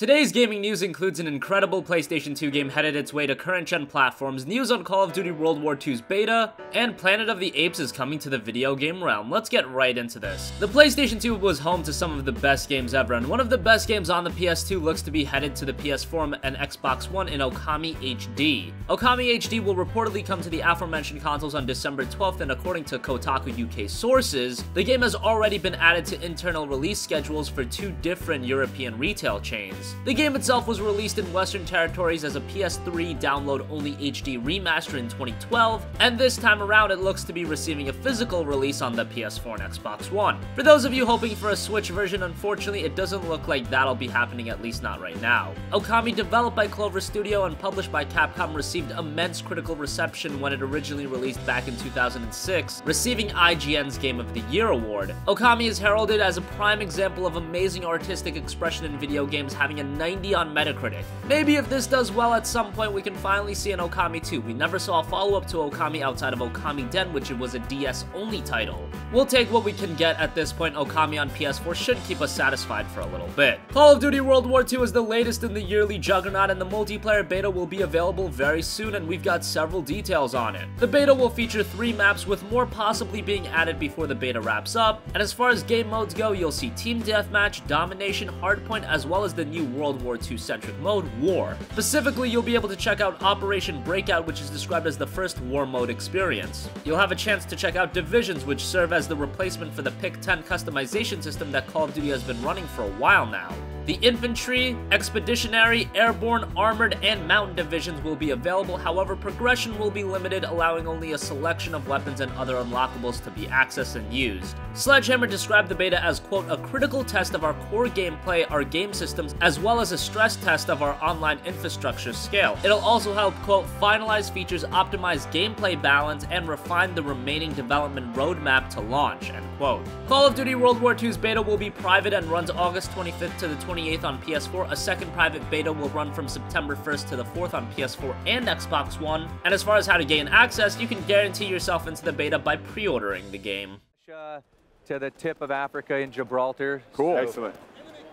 Today's gaming news includes an incredible PlayStation 2 game headed its way to current-gen platforms, news on Call of Duty World War II's beta, and Planet of the Apes is coming to the video game realm. Let's get right into this. The PlayStation 2 was home to some of the best games ever, and one of the best games on the PS2 looks to be headed to the PS4 and Xbox One in Okami HD. Okami HD will reportedly come to the aforementioned consoles on December 12th, and according to Kotaku UK sources, the game has already been added to internal release schedules for 2 different European retail chains. The game itself was released in Western territories as a PS3 download-only HD remaster in 2012, and this time around it looks to be receiving a physical release on the PS4 and Xbox One. For those of you hoping for a Switch version, unfortunately it doesn't look like that'll be happening, at least not right now. Okami, developed by Clover Studio and published by Capcom, received immense critical reception when it originally released back in 2006, receiving IGN's Game of the Year award. Okami is heralded as a prime example of amazing artistic expression in video games, having a 90 on Metacritic. Maybe if this does well at some point, we can finally see an Okami 2. We never saw a follow-up to Okami outside of Okami Den, which was a DS-only title. We'll take what we can get at this point. Okami on PS4 should keep us satisfied for a little bit. Call of Duty World War II is the latest in the yearly juggernaut, and the multiplayer beta will be available very soon, and we've got several details on it. The beta will feature 3 maps, with more possibly being added before the beta wraps up, and as far as game modes go, you'll see Team Deathmatch, Domination, Hardpoint, as well as the new World War II-centric mode, War. Specifically, you'll be able to check out Operation Breakout, which is described as the first war mode experience. You'll have a chance to check out Divisions, which serve as the replacement for the Pick-10 customization system that Call of Duty has been running for a while now. The Infantry, Expeditionary, Airborne, Armored, and Mountain divisions will be available, however progression will be limited, allowing only a selection of weapons and other unlockables to be accessed and used. Sledgehammer described the beta as, quote, a critical test of our core gameplay, our game systems, as well as a stress test of our online infrastructure scale. It'll also help, quote, finalize features, optimize gameplay balance, and refine the remaining development roadmap to launch, end quote. Call of Duty World War II's beta will be private and runs August 25th to the 28th on PS4. A second private beta will run from September 1st to the 4th on PS4 and Xbox One. And as far as how to gain access, you can guarantee yourself into the beta by pre-ordering the game. To the tip of Africa in Gibraltar. Cool. So, excellent.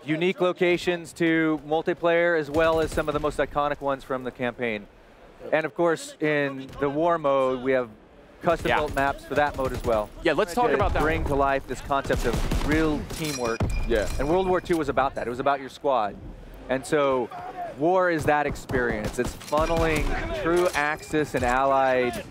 unique locations to multiplayer as well as some of the most iconic ones from the campaign. And of course, in the war mode, we have custom-built maps for that mode as well. Yeah, let's talk about that. Bring to life this concept of real teamwork. Yeah. And World War II was about that. It was about your squad. And so war is that experience. It's funneling true Axis and Allied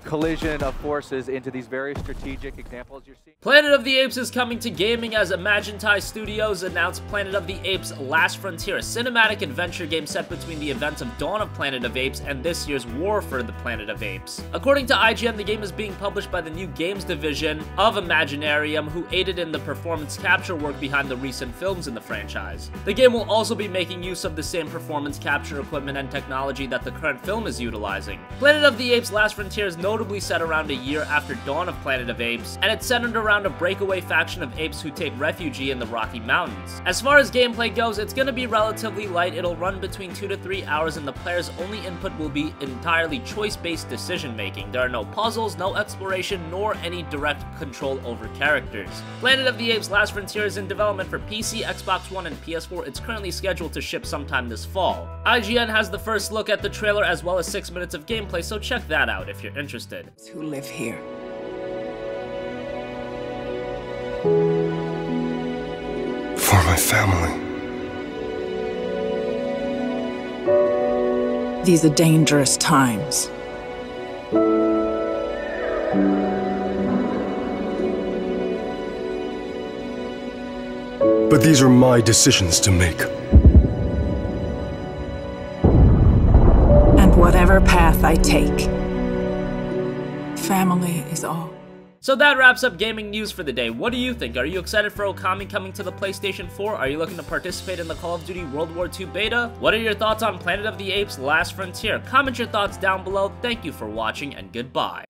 collision of forces into these very strategic examples you're seeing. Planet of the Apes is coming to gaming as Imagintai Studios announced Planet of the Apes Last Frontier, a cinematic adventure game set between the events of Dawn of Planet of Apes and this year's War for the Planet of Apes. According to IGN, the game is being published by the new games division of Imaginarium, who aided in the performance capture work behind the recent films in the franchise. The game will also be making use of the same performance capture equipment and technology that the current film is utilizing. Planet of the Apes Last Frontier is notably set around a year after Dawn of Planet of Apes, and it's centered around a breakaway faction of apes who take refuge in the Rocky Mountains. As far as gameplay goes, it's going to be relatively light. It'll run between 2 to 3 hours, and the player's only input will be entirely choice-based decision-making. There are no puzzles, no exploration, nor any direct control over characters. Planet of the Apes Last Frontier is in development for PC, Xbox One, and PS4. It's currently scheduled to ship sometime this fall. IGN has the first look at the trailer as well as 6 minutes of gameplay, so check that out if you're interested. Who live here. For my family. These are dangerous times. But these are my decisions to make. And whatever path I take, family is all. So that wraps up gaming news for the day. What do you think? Are you excited for Okami coming to the PlayStation 4? Are you looking to participate in the Call of Duty World War II beta? What are your thoughts on Planet of the Apes Last Frontier? Comment your thoughts down below. Thank you for watching, and goodbye.